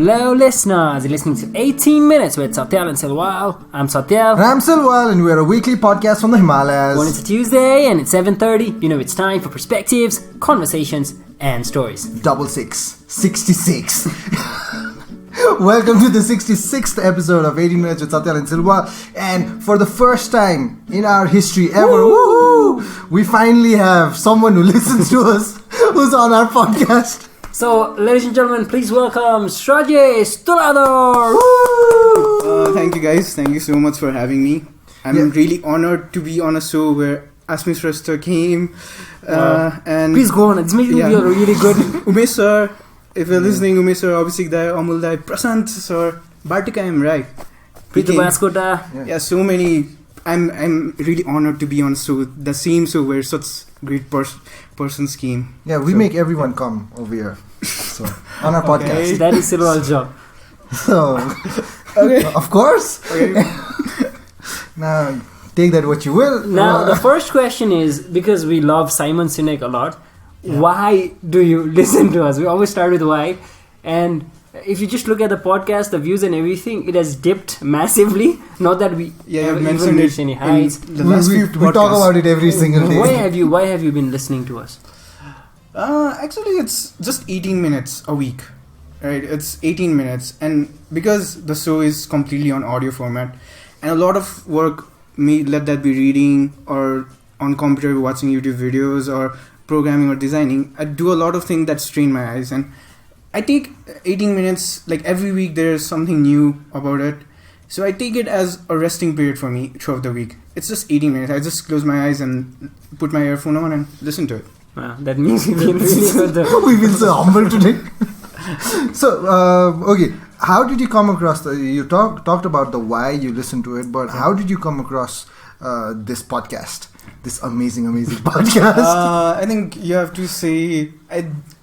Hello listeners, you're listening to 18 Minutes with Satyal and Silwal. I'm Satyal. And I'm Silwal, and we're a weekly podcast from the Himalayas. When it's a Tuesday and it's 7:30, you know it's time for perspectives, conversations and stories. 66. Welcome to the 66th episode of 18 Minutes with Satyal and Silwal. And for the first time in our history ever, we finally have someone who listens to us, who's on our podcast. So, ladies and gentlemen, please welcome Srajesh Tuladhar. Thank you guys. Thank you so much for having me. I'm really honored to be on a show where Asmi Shrestha came. And please go on. It's making me feel really good. Umesh sir, if you're listening, Umesh sir, Abhishek Dai, Amul Dai, Prasant sir, Bartika, I'm right. Preeta Baskota. Yeah, so many. I'm really honored to be on the same show where such great persons came. Yeah, we make everyone come over here. So on our podcast. That is Silwal's job. So, of course. Okay. Now, take that what you will. Now, the first question is, because we love Simon Sinek a lot, why do you listen to us? We always start with why. And if you just look at the podcast, the views and everything, it has dipped massively. Not that we have mentioned reached any heights. We talk about it every single day. Why have you been listening to us? Actually, it's just 18 minutes a week. Right? It's 18 minutes. And because the show is completely on audio format, and a lot of work, let that be reading or on computer watching YouTube videos or programming or designing, I do a lot of things that strain my eyes. And I take 18 minutes, like every week there's something new about it. So I take it as a resting period for me throughout the week. It's just 18 minutes. I just close my eyes and put my earphone on and listen to it. Wow, that means you feel really good. We feel so humble today. So, okay, how did you come across, you talked about the why you listened to it, but how did you come across this podcast? This amazing podcast. I think you have to say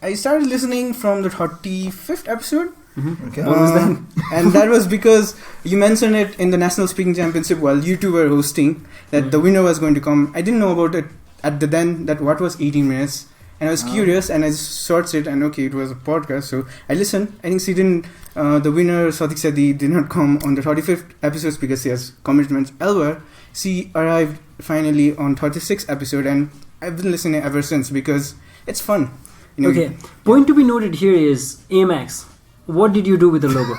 I started listening from the 35th episode. Mm-hmm. Okay. What was that? And that was because you mentioned it in the National Speaking Championship while you two were hosting that the winner was going to come. I didn't know about it at the then that what was 18 minutes. And I was curious and I searched it and it was a podcast. So I listened. I think the winner, Satik Sadi, did not come on the 35th episode because he has commitments elsewhere. She arrived finally on 36th episode and I've been listening ever since because it's fun. Okay, point to be noted here is AMAX. What did you do with the logo?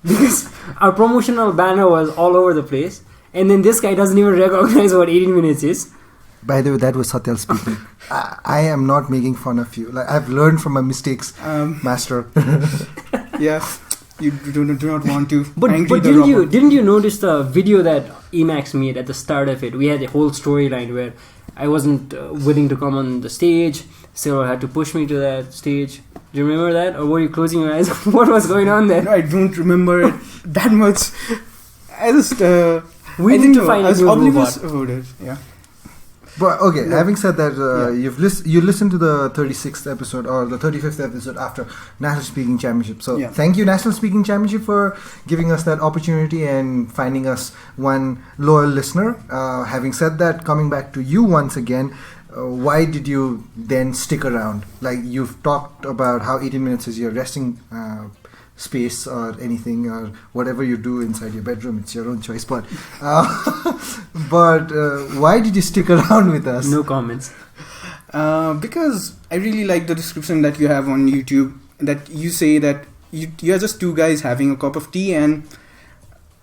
Because our promotional banner was all over the place and then this guy doesn't even recognize what 18 minutes is. By the way, that was Satyal speaking. I am not making fun of you. Like I've learned from my mistakes, master. Yeah, you do not want to. But didn't you notice the video that Emax made at the start of it? We had a whole storyline where I wasn't willing to come on the stage. Sarah had to push me to that stage. Do you remember that, or were you closing your eyes? What was going on there? No, I don't remember it that much. I just we need to find a new oblivious about it. Yeah. But okay, having said that, you listened to the 36th episode or the 35th episode after National Speaking Championship. So thank you, National Speaking Championship, for giving us that opportunity and finding us one loyal listener. Having said that, coming back to you once again, why did you then stick around? Like you've talked about how 18 minutes is your resting space or anything or whatever you do inside your bedroom, it's your own choice, but why did you stick around with us? No comments. Because I really like the description that you have on YouTube, that you say that you are just two guys having a cup of tea and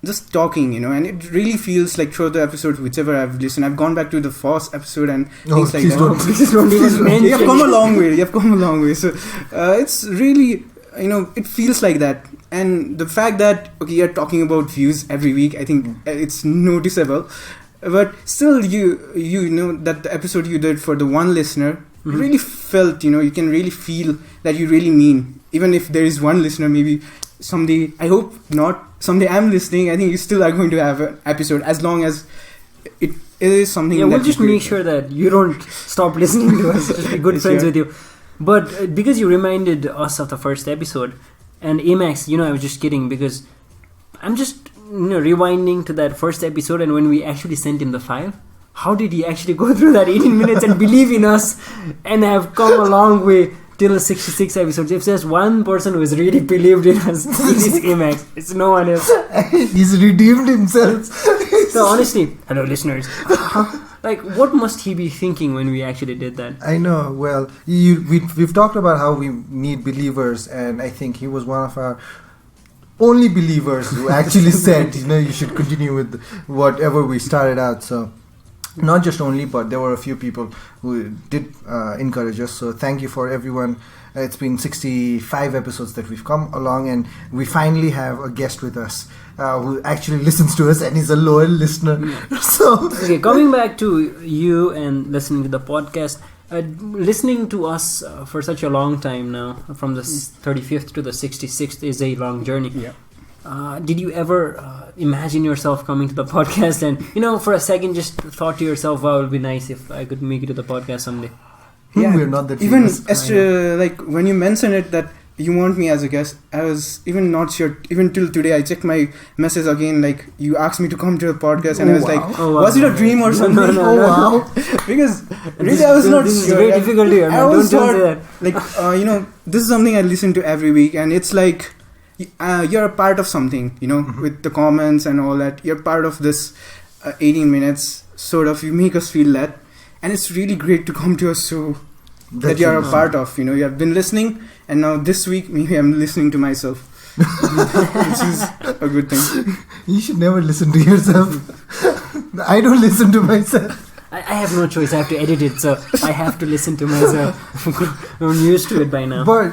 just talking, and it really feels like throughout the episodes, whichever I've listened, I've gone back to the first episode and things like that. Please don't even mention. You have come a long way. So it's really, it feels like that. And the fact that, you're talking about views every week, I think it's noticeable. But still, you know that the episode you did for the one listener, really felt, you can really feel that you really mean. Even if there is one listener, maybe someday, I hope not, someday I'm listening, I think you still are going to have an episode as long as it is something that we'll just make sure that you don't stop listening to us, just be good friends with you. But because you reminded us of the first episode, and Amax, I was just kidding because I'm just rewinding to that first episode, and when we actually sent him the file, how did he actually go through that 18 minutes and believe in us and have come a long way till 66 episodes, if there's one person who has really believed in us, it is Emacs. It's no one else. He's redeemed himself. So honestly, hello listeners. Like, what must he be thinking when we actually did that? I know. Well, we've talked about how we need believers, and I think he was one of our only believers who actually said, you should continue with whatever we started out. So, not just only, but there were a few people who did encourage us. So, thank you for everyone. It's been 65 episodes that we've come along, and we finally have a guest with us who actually listens to us and is a loyal listener. So, okay, coming back to you and listening to the podcast. Listening to us for such a long time now, from the 35th to the 66th, is a long journey. Yeah. Did you ever imagine yourself coming to the podcast and, for a second just thought to yourself, wow, it would be nice if I could make it to the podcast someday? Yeah, we're not that even famous. when you mentioned it that you want me as a guest, I was even not sure. Even till today, I checked my message again. Like, you asked me to come to the podcast, and I was like, was it a dream or something? No. Because really, I was not this sure. This is very difficult here. Don't say that. Like, this is something I listen to every week, and it's like you're a part of something. With the comments and all that. You're part of this 18 minutes. Sort of, you make us feel that, and it's really great to come to a show that you're a part of. You have been listening. And now this week, maybe I'm listening to myself, which is a good thing. You should never listen to yourself. I don't listen to myself. I have no choice. I have to edit it, so I have to listen to myself. I'm used to it by now. But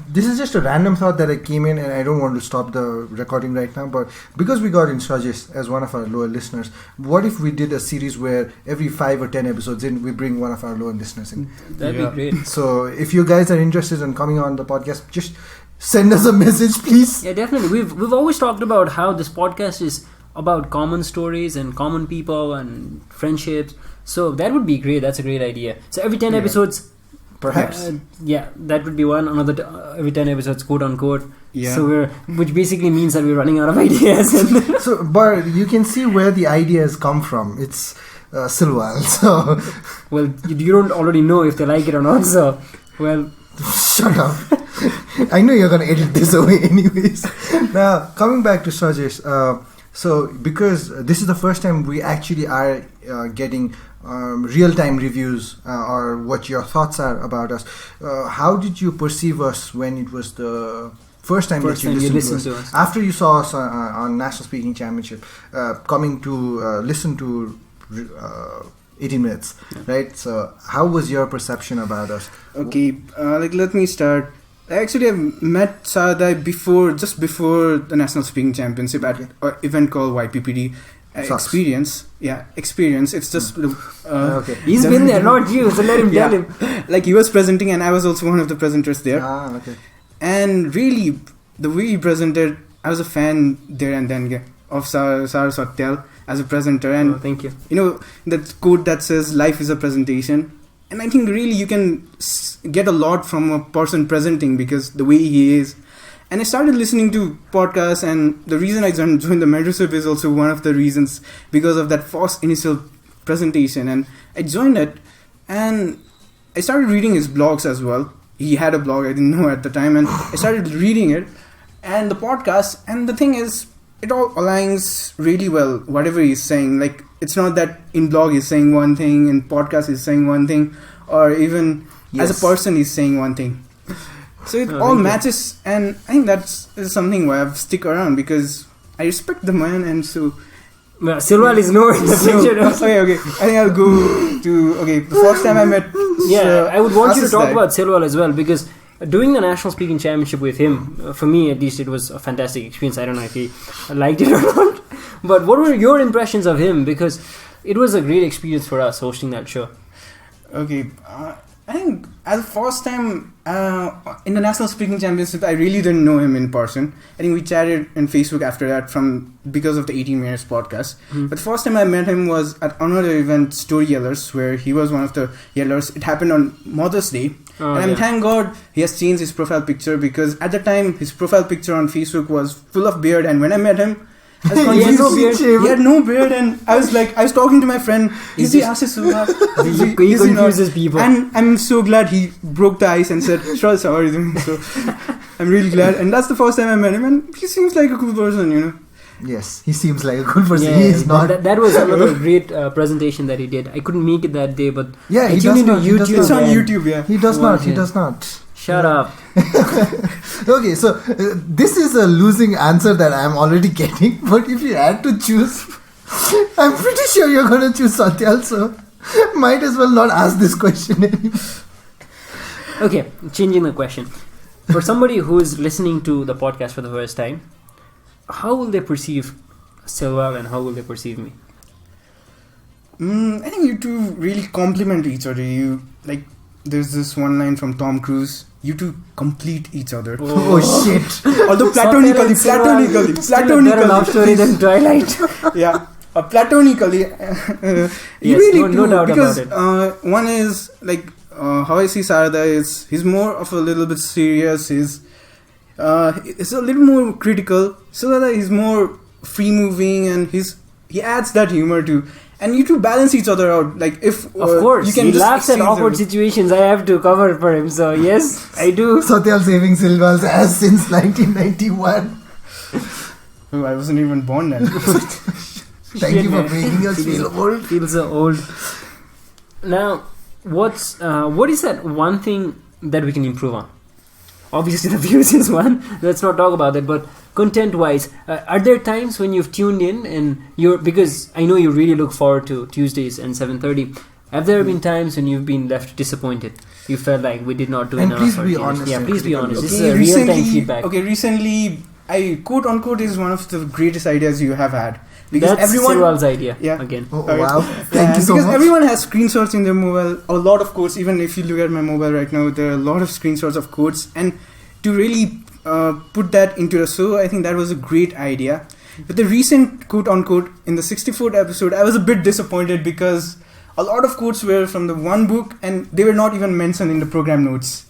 this is just a random thought that I came in, and I don't want to stop the recording right now. But because we got in Srajesh as one of our loyal listeners, what if we did a series where every 5 or 10 episodes in, we bring one of our loyal listeners in? That'd be great. So if you guys are interested in coming on the podcast, just send us a message, please. Yeah, definitely. We've always talked about how this podcast is about common stories and common people and friendships. So that would be great. That's a great idea. So every 10 episodes, perhaps. That would be one. Another every 10 episodes, quote unquote. Yeah. So which basically means that we're running out of ideas. So, but you can see where the ideas come from. It's Silwal. So, well, you don't already know if they like it or not. So, well, shut up. I know you're gonna edit this away anyways. Now, coming back to Srajesh. So, because this is the first time we actually are getting real-time reviews or what your thoughts are about us. How did you perceive us when it was the first time that you listened to us? After you saw us on National Speaking Championship, coming to listen to 18 minutes, right? So, how was your perception about us? Okay, let me start. Actually, I've met Sara just before the National Speaking Championship at an event called YPPD. Experience. It's just okay. He's been there, not you. So let him tell him. Like, he was presenting, and I was also one of the presenters there. Okay. And really, the way he presented, I was a fan there and then of Sara Satyal as a presenter. And thank you. That quote that says, "Life is a presentation." And I think really you can get a lot from a person presenting because the way he is. And I started listening to podcasts, and the reason I joined the mentorship is also one of the reasons because of that first initial presentation. And I joined it, and I started reading his blogs as well. He had a blog, I didn't know at the time, and I started reading it and the podcast. And the thing is, it all aligns really well, whatever he's saying. Like, it's not that in blog he's saying one thing, in podcast he's saying one thing, or even as a person he's saying one thing. So it all matches, and I think that's something why I've stick around, because I respect the man. And so Silwal is nowhere in the picture. Okay. I think I'll go to the first time I met. I would want you to talk about Silwal as well, because doing the National Speaking Championship with him, for me at least, it was a fantastic experience. I don't know if he liked it or not, but what were your impressions of him? Because it was a great experience for us hosting that show. Okay, I think as the first time in the National Speaking Championship, I really didn't know him in person. I think we chatted on Facebook after that because of the 18 Minutes podcast. But the first time I met him was at another event, Story Yellers, where he was one of the yellers. It happened on Mother's Day. Thank God he has changed his profile picture, because at the time his profile picture on Facebook was full of beard, and when I met him, He had no beard. He had no beard, and I was talking to my friend. Is he Ashish Tuladhar? He confuses people. And I'm so glad he broke the ice and said, "Shraj, how are you doing?" So I'm really glad, and that's the first time I met him, and he seems like a cool person, you know. Yes, he seems like a cool person. Yeah, he is not. That was another great presentation that he did. I couldn't make it that day, but yeah, I he tuned does into not. YouTube. It's on YouTube, yeah. He does not. He does not. Shut up. Okay, so this is a losing answer that I'm already getting. But if you had to choose, I'm pretty sure you're going to choose Satyal. So might as well not ask this question anymore. Okay, changing the question. For somebody who is listening to the podcast for the first time, how will they perceive Silwal and how will they perceive me? I think you two really complement each other. There's this one line from Tom Cruise. You two complete each other. Oh shit! Although platonically. Love story than Twilight. Yeah, platonically. Yes, really no doubt because, about it. One is how I see Sarada is he's more of a little bit serious. He's a little more critical. Silwal is more free moving, and he adds that humor too. And you two balance each other out. Like if of course you can he just laughs at awkward situations, I have to cover for him. So yes, I do. Satyal saving Silwal's ass since 1991. Oh, I wasn't even born then. Thank you for making us feel old. Feel so old. Now, what is that one thing that we can improve on? Obviously, the views is one. Let's not talk about that. But content-wise, are there times when you've tuned in and because I know you really look forward to Tuesdays and 7:30. Have there been times when you've been left disappointed? You felt like we did not do enough. And please be honest. Yeah, please be honest. Okay, This is a real-time feedback. Okay, recently, quote unquote is one of the greatest ideas you have had. Because that's Silwal's idea. Yeah. Again. Oh, wow. Thank you so much. Because everyone has screenshots in their mobile. A lot of quotes. Even if you look at my mobile right now, there are a lot of screenshots of quotes. And to really put that into a show, I think that was a great idea. But the recent quote unquote in the 64th episode, I was a bit disappointed because a lot of quotes were from the one book and they were not even mentioned in the program notes.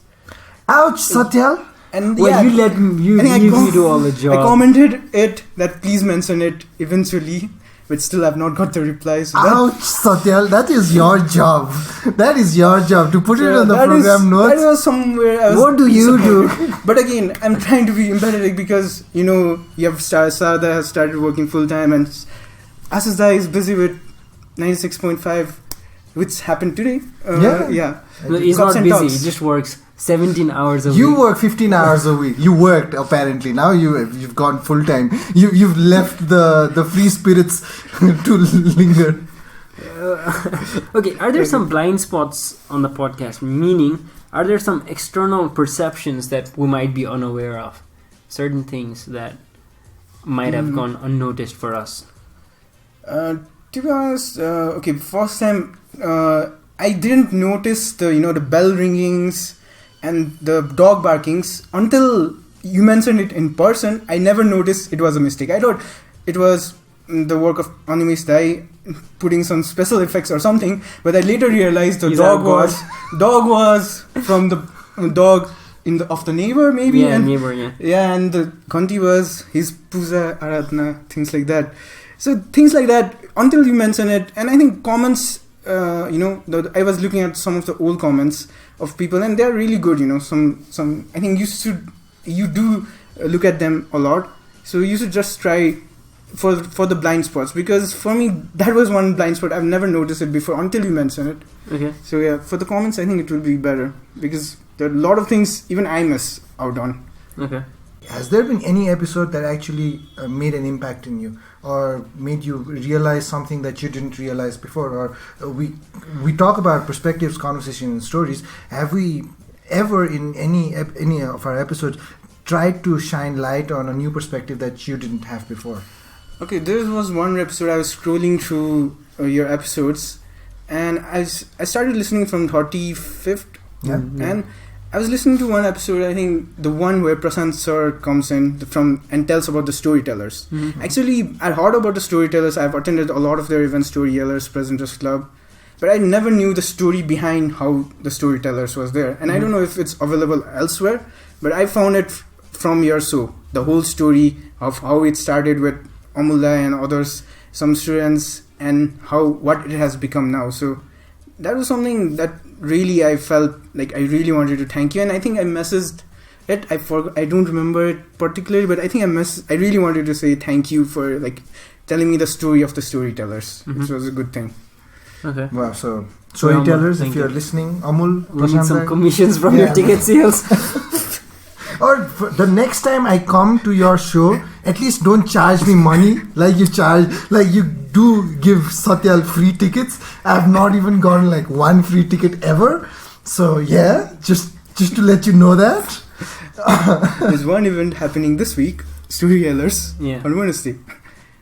Ouch, Satyal. And well, you let me do all the job. I commented it that please mention it eventually, but still I've not got the reply. So ouch, Satyal, that is your job. That is your job to put it on the program notes. That was somewhere. What do you do? But again, I'm trying to be empathetic because you have Sara has started working full time and Ashish is busy with 96.5, which happened today. Yeah. No, he's not busy. He just works 17 hours a week. You work 15 hours a week. You worked apparently. Now you've gone full time. You've left the free spirits to linger. Okay, are there some blind spots on the podcast? Meaning, are there some external perceptions that we might be unaware of? Certain things that might have gone unnoticed for us. To be honest, first time I didn't notice the bell ringings and the dog barkings until you mentioned it in person. I never noticed it was a mistake. I thought it was the work of Animesh Dai putting some special effects or something, but I later realized the dog was from the dog of the neighbor maybe. Yeah, neighbor, yeah. Yeah, and the Kanti was his puja aradhana, things like that. So things like that until you mention it, and I think comments. I was looking at some of the old comments of people, and they're really good. Some. I think you do look at them a lot. So you should just try for the blind spots, because for me that was one blind spot. I've never noticed it before until you mention it. Okay. So yeah, for the comments, I think it will be better because there are a lot of things even I miss out on. Okay. Has there been any episode that actually made an impact in you, or made you realize something that you didn't realize before? Or we talk about perspectives, conversation, and stories. Have we ever in any of our episodes tried to shine light on a new perspective that you didn't have before? Okay, there was one episode I was scrolling through your episodes, and I started listening from 35th, and I was listening to one episode, I think the one where Prasant Sir comes in and tells about the storytellers. Mm-hmm. Actually, I heard about the storytellers. I've attended a lot of their events, Storytellers, Presenters Club, but I never knew the story behind how the storytellers was there. And I don't know if it's available elsewhere, but I found it from your show. The whole story of how it started with Amulya and others, some students, and what it has become now. So that was something that really I felt like I really wanted to thank you, and I think I messaged it. I don't remember it particularly, but I think I really wanted to say thank you for like telling me the story of the storytellers, which was a good thing. Okay. Wow. So storytellers, if you're listening, Amul, we need some commissions from your ticket sales. Or the next time I come to your show, at least don't charge me money like you do give Satyal free tickets. I have not even gotten like one free ticket ever. So yeah, just to let you know that. There's one event happening this week, Storytellers, on Wednesday.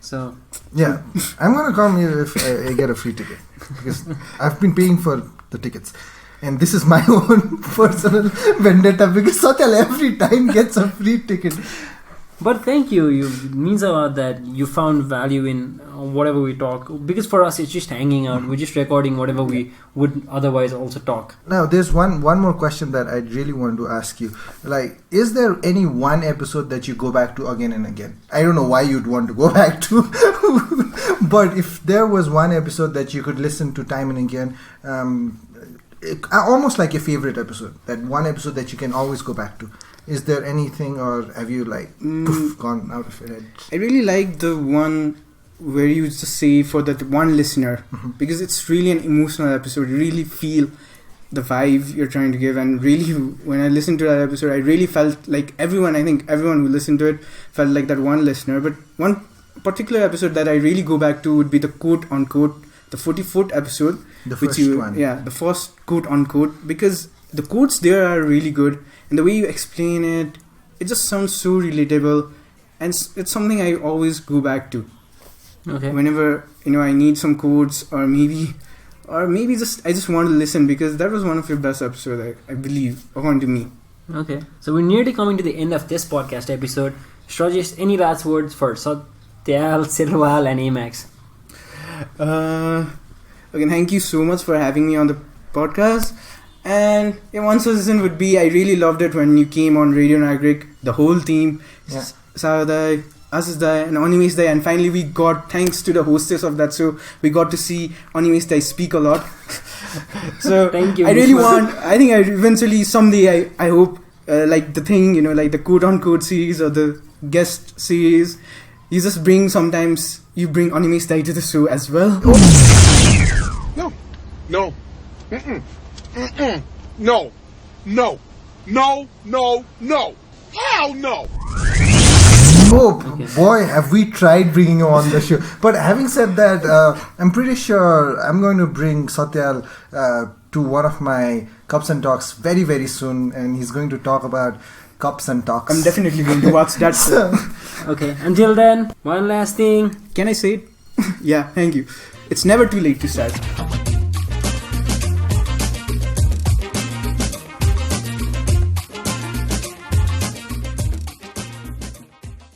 So yeah, I'm gonna come here if I get a free ticket because I've been paying for the tickets. And this is my own personal vendetta because Satyal every time gets a free ticket. But thank you. It means a lot that you found value in whatever we talk. Because for us, it's just hanging out. We're just recording whatever we would otherwise also talk. Now, there's one more question that I really wanted to ask you. Like, is there any one episode that you go back to again and again? I don't know why you'd want to go back to. But if there was one episode that you could listen to time and again... almost like your favorite episode, that one episode that you can always go back to. Is there anything, or have you gone out of your head? I really like the one where you just say for that one listener, because it's really an emotional episode. You really feel the vibe you're trying to give, and really when I listened to that episode, I really felt like everyone who listened to it felt like that one listener. But one particular episode that I really go back to would be the quote unquote, the 44th episode. The first one. Yeah, the first quote unquote, because the quotes there are really good, and the way you explain it just sounds so relatable, and it's something I always go back to. Okay. Whenever I need some quotes, or maybe I just want to listen, because that was one of your best episodes, I believe, according to me. Okay, so we're nearly coming to the end of this podcast episode. Srajesh, any last words for Satyal, Silwal, and Amax? Again, thank you so much for having me on the podcast. And one suggestion would be, I really loved it when you came on Radio Nagrik, the whole team, Sara, Asisdai, and Animesdai, and finally we got, thanks to the hostess of that show, we got to see Animesdai speak a lot. So thank you. I think eventually someday I hope like the thing, like the quote unquote series or the guest series, you bring Animesdai to the show as well. No. Mm-mm. Mm-mm. No. Hell no. Oh boy, have we tried bringing you on the show. But having said that, I'm pretty sure I'm going to bring Satyal to one of my Cups and Talks very, very soon, and he's going to talk about Cups and Talks. I'm definitely going to watch that show. Okay, until then, one last thing. Can I say it? Yeah, thank you. It's never too late to start.